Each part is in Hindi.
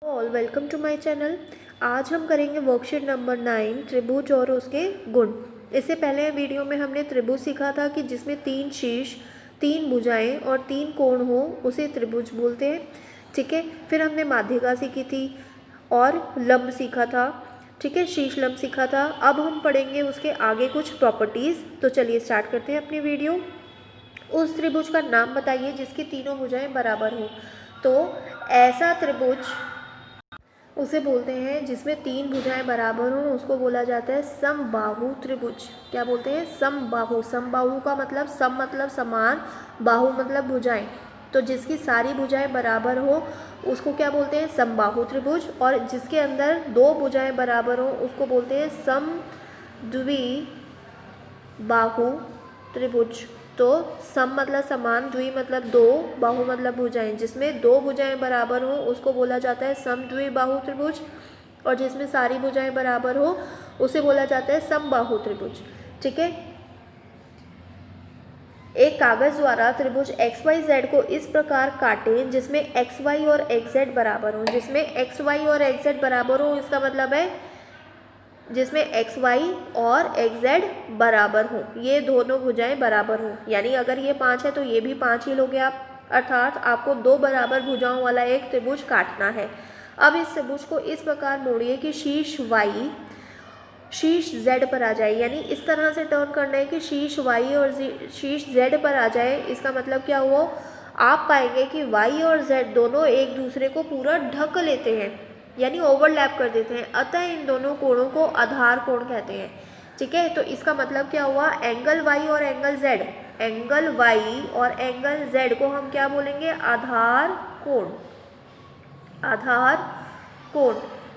All welcome to my channel. आज हम करेंगे वर्कशीट नंबर 9 त्रिभुज और उसके गुण। इससे पहले वीडियो में हमने त्रिभुज सीखा था कि जिसमें 3 शीर्ष, 3 भुजाएं और 3 कोण हो उसे त्रिभुज बोलते हैं। ठीक है, फिर हमने माध्यिका सीखी थी और लंब सीखा था। ठीक है, शीर्ष लंब सीखा था। अब हम पढ़ेंगे उसके आगे कुछ प्रॉपर्टीज़। तो चलिए स्टार्ट करते हैं अपनी वीडियो। उस त्रिभुज का नाम बताइए जिसकी तीनों भुजाएं बराबर हो। तो ऐसा त्रिभुज उसे बोलते हैं जिसमें 3 भुजाएं बराबर हों, उसको बोला जाता है समबाहु त्रिभुज। क्या बोलते हैं? समबाहु। समबाहु का मतलब सम मतलब समान, बाहु मतलब भुजाएं। तो जिसकी सारी भुजाएं बराबर हो उसको क्या बोलते हैं? समबाहु त्रिभुज। और जिसके अंदर 2 भुजाएं बराबर हो उसको बोलते हैं समद्विबाहु त्रिभुज। तो सम मतलब समान, द्वि मतलब 2, बाहु मतलब भुजाएं। जिसमें 2 भुजाएं बराबर हो उसको बोला जाता है समद्विबाहु त्रिभुज। और जिसमें सारी भुजाएं बराबर हो उसे बोला जाता है समबाहु त्रिभुज। ठीक है, एक कागज द्वारा त्रिभुज XYZ को इस प्रकार काटें जिसमें XY और XZ बराबर हो। जिसमें XY और XZ बराबर हो इसका मतलब है जिसमें XY और XZ बराबर हो, ये दोनों भुजाएं बराबर हो। यानी अगर ये 5 है तो ये भी 5 ही लोगे आप, अर्थात आपको 2 बराबर भुजाओं वाला एक त्रिभुज काटना है। अब इस त्रिभुज को इस प्रकार मोड़िए कि शीर्ष Y शीर्ष Z पर आ जाए। यानी इस तरह से टर्न करना है कि शीर्ष Y और शीर्ष Z पर आ जाए। इसका मतलब क्या हुआ? आप पाएंगे कि Y और Z दोनों एक दूसरे को पूरा ढक लेते हैं, यानी ओवरलैप कर देते हैं। अतः इन दोनों कोणों को आधार कोण कहते हैं। ठीक है, तो इसका मतलब क्या हुआ? एंगल Y और एंगल Z, एंगल Y और एंगल Z को हम क्या बोलेंगे? आधार कोण। आधार कोण।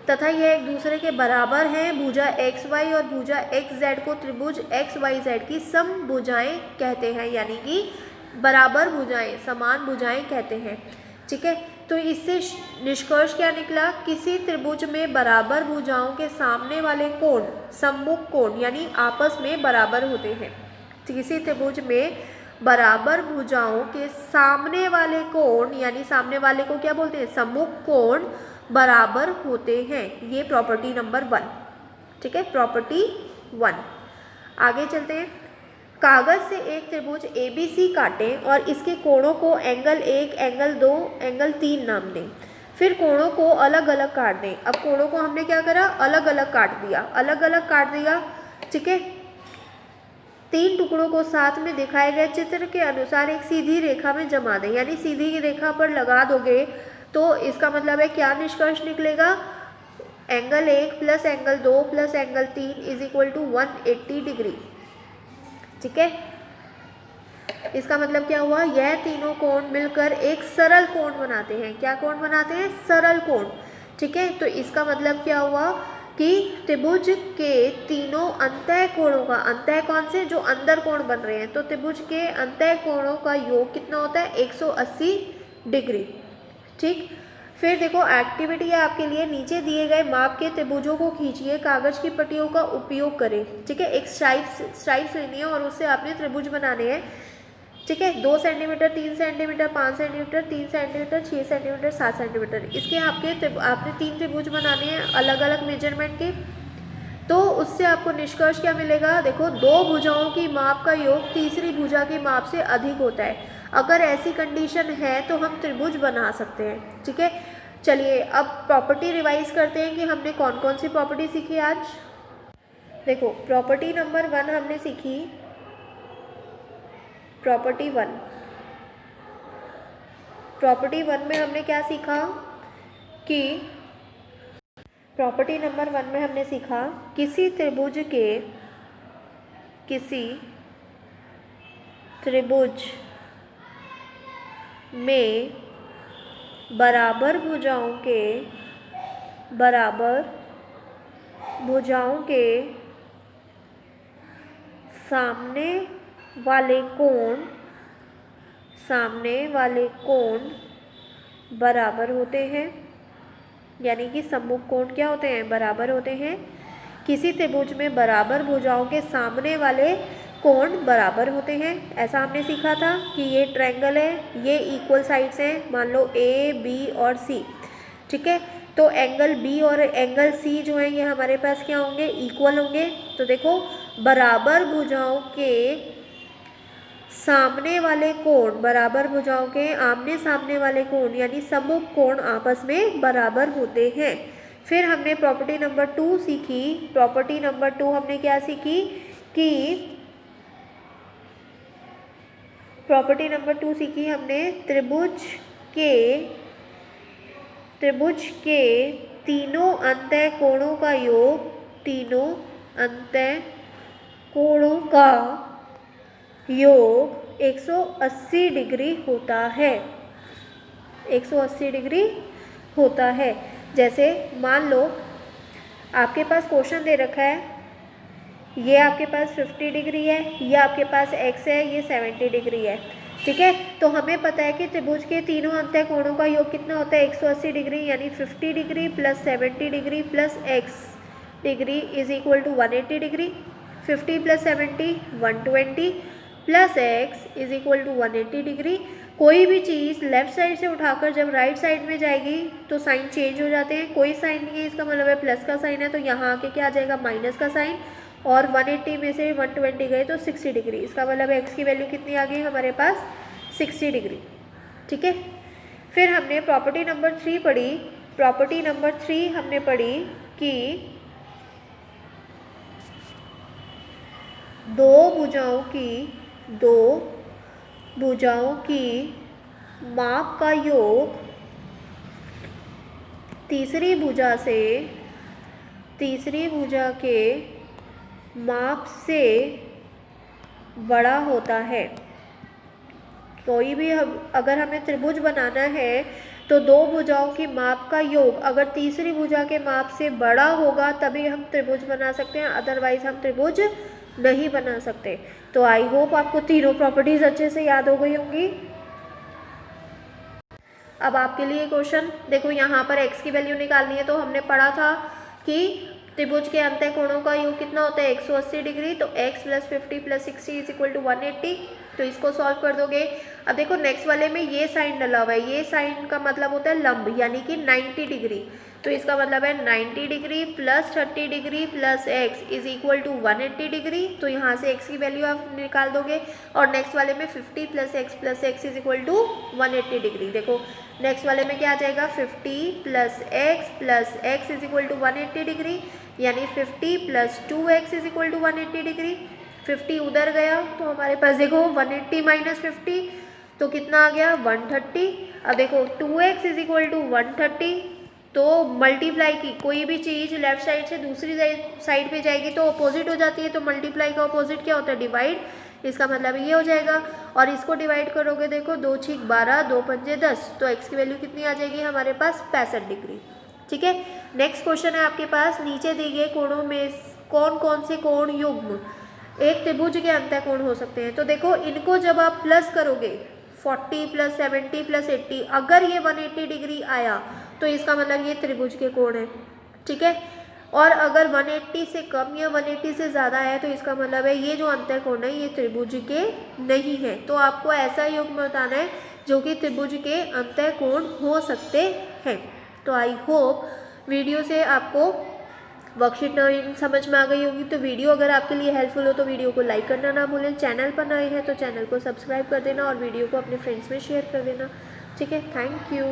तथा यह एक दूसरे के बराबर हैं। भुजा XY और भुजा XZ को त्रिभुज XYZ की समभुजाएं कहते हैं, यानी कि बराबर भुजाएं, समान भुजाएं कहते हैं। ठीक है, तो इससे निष्कर्ष क्या निकला? किसी त्रिभुज में बराबर भुजाओं के सामने वाले कोण सम्मुख कोण यानी आपस में बराबर होते हैं। किसी त्रिभुज में बराबर भुजाओं के सामने वाले कोण यानी सामने वाले को क्या बोलते हैं? सम्मुख कोण बराबर होते हैं। ये प्रॉपर्टी नंबर 1। ठीक है, प्रॉपर्टी 1। आगे चलते हैं। कागज से एक त्रिभुज ABC काटें और इसके कोणों को एंगल 1, एंगल 2, एंगल 3 नाम दें। फिर कोणों को अलग अलग काट दें। अब कोणों को हमने क्या करा? अलग अलग काट दिया, अलग अलग काट दिया। ठीक है, 3 टुकड़ों को साथ में दिखाए गए चित्र के अनुसार एक सीधी रेखा में जमा दें। यानी सीधी रेखा पर लगा दोगे तो इसका मतलब है क्या निष्कर्ष निकलेगा? Angle 1 plus angle 2 plus angle 3 is equal to 180 degree. ठीक है, इसका मतलब क्या हुआ? यह तीनों कोण मिलकर एक सरल कोण बनाते हैं। क्या कोण बनाते हैं? सरल कोण। ठीक है, तो इसका मतलब क्या हुआ कि त्रिभुज के तीनों अंतः कोणों का, अंतः कौन से? जो अंदर कोण बन रहे हैं, तो त्रिभुज के अंतः कोणों का योग कितना होता है? 180 डिग्री। ठीक, फिर देखो एक्टिविटी है आपके लिए। नीचे दिए गए माप के त्रिभुजों को खींचिए, कागज की पट्टियों का उपयोग करें। ठीक है, एक स्ट्राइप्स लेनी है और उससे आपने त्रिभुज बनाने हैं। ठीक है, 2 centimetre, 3 centimetre, 5 centimetre, 3 centimetre, 6 centimetre, 7 centimetre, इसके आपने 3 त्रिभुज बनाने हैं अलग अलग मेजरमेंट के। तो उससे आपको निष्कर्ष क्या मिलेगा? देखो, 2 भुजाओं की माप का योग तीसरी भुजा की माप से अधिक होता है। अगर ऐसी कंडीशन है तो हम त्रिभुज बना सकते हैं। ठीक है, चलिए अब प्रॉपर्टी रिवाइज करते हैं कि हमने कौन कौन सी प्रॉपर्टी सीखी आज। देखो, प्रॉपर्टी नंबर 1 हमने सीखी, प्रॉपर्टी 1। प्रॉपर्टी 1 में हमने क्या सीखा कि प्रॉपर्टी नंबर 1 में हमने सीखा किसी त्रिभुज में बराबर भुजाओं के सामने वाले कोण बराबर होते हैं। यानी कि सम्मुख कोण क्या होते हैं? बराबर होते हैं। किसी त्रिभुज में बराबर भुजाओं के सामने वाले कोण बराबर होते हैं। ऐसा हमने सीखा था कि ये ट्रायंगल है, ये इक्वल साइड्स हैं, मान लो A, B और C। ठीक है, तो एंगल बी और एंगल सी जो है ये हमारे पास क्या होंगे, इक्वल होंगे। तो देखो बराबर भुजाओं के सामने वाले कोण, बराबर भुजाओं के आमने सामने वाले कोण यानी सम्मुख कोण आपस में बराबर होते हैं। फिर हमने प्रॉपर्टी नंबर 2 सीखी। प्रॉपर्टी नंबर 2 हमने क्या सीखी कि प्रॉपर्टी नंबर 2 सीखी हमने त्रिभुज के तीनों अंतः कोणों का योग, तीनों अंतः कोणों का योग 180 डिग्री होता है, 180 डिग्री होता है। जैसे मान लो आपके पास क्वेश्चन दे रखा है, ये आपके पास 50 डिग्री है, ये आपके पास x है, ये 70 डिग्री है, ठीक है। तो हमें पता है कि त्रिभुज के तीनों अंतः कोणों का योग कितना होता है, 180 डिग्री, यानी 50 degree plus 70 degree plus x degree is equal to 180 degree. 50 plus 70 120 plus x is equal to 180 degree. कोई भी चीज़ लेफ्ट साइड से उठाकर जब राइट साइड में जाएगी तो साइन चेंज हो जाते हैं। कोई साइन नहीं है, इसका मतलब है प्लस का साइन है, तो यहाँ आके क्या आ जाएगा, माइनस का साइन। और 180 में से 120 गए तो 60 डिग्री, इसका मतलब x की वैल्यू कितनी आ गई हमारे पास, 60 डिग्री, ठीक है। फिर हमने प्रॉपर्टी नंबर 3 पढ़ी। प्रॉपर्टी नंबर 3 हमने पढ़ी कि दो भुजाओं की माप का योग तीसरी भुजा के माप से बड़ा होता है। कोई भी अगर हमें त्रिभुज बनाना है तो दो भुजाओं की माप का योग अगर तीसरी भुजा के माप से बड़ा होगा तभी हम त्रिभुज बना सकते हैं, अदरवाइज हम त्रिभुज नहीं बना सकते। तो आई होप आपको तीनों प्रॉपर्टीज अच्छे से याद हो गई होंगी। अब आपके लिए क्वेश्चन देखो, यहाँ पर x की वैल्यू निकालनी है। तो हमने पढ़ा था कि त्रिभुज के अंतः कोणों का योग कितना होता है, 180 डिग्री। तो x plus 50 plus 60 is equal to 180। तो इसको सॉल्व कर दोगे। अब देखो नेक्स्ट वाले में ये साइन डला हुआ है, ये साइन का मतलब होता है लंब, यानी कि 90 डिग्री। तो इसका मतलब है 90 degree plus 30 degree plus x is equal to 180 degree. तो यहाँ से x की वैल्यू आप निकाल दोगे। और नेक्स्ट वाले में 50 plus x is equal to 180 degree. देखो नेक्स्ट वाले में क्या आ जाएगा, 50 plus x is equal to 180 degree, यानी 50 plus 2x is equal to 180 degree. 50 उधर गया तो हमारे पास देखो 180 माइनस 50 तो कितना आ गया, 130। अब देखो 2x इज इक्वल टू 130। तो मल्टीप्लाई की कोई भी चीज़ लेफ्ट साइड से दूसरी साइड पे जाएगी तो अपोजिट हो जाती है। तो मल्टीप्लाई का अपोजिट क्या होता है, डिवाइड। इसका मतलब ये हो जाएगा। और इसको डिवाइड करोगे, देखो 2 छीक 12, 2 पंजे 10। तो x की वैल्यू कितनी आ जाएगी हमारे पास, 65 डिग्री, ठीक है। नेक्स्ट क्वेश्चन है आपके पास, नीचे दिए गए कोणों में कौन कौन से कोण युग्म एक त्रिभुज के अंतः कोण हो सकते हैं। तो देखो इनको जब आप प्लस करोगे, 40 प्लस 70 प्लस 80, अगर ये 180 डिग्री आया तो इसका मतलब ये त्रिभुज के कोण है, ठीक है। और अगर 180 से कम या 180 से ज़्यादा है तो इसका मतलब है ये जो अंतः कोण है ये त्रिभुज के नहीं है। तो आपको ऐसा युग्म बताना है जो कि त्रिभुज के अंतः कोण हो सकते हैं। तो आई होप वीडियो से आपको वर्कशीट समझ में आ गई होगी। तो वीडियो अगर आपके लिए हेल्पफुल हो तो वीडियो को लाइक करना ना भूलें। चैनल पर नए हैं तो चैनल को सब्सक्राइब कर देना और वीडियो को अपने फ्रेंड्स में शेयर कर देना, ठीक है। Thank you.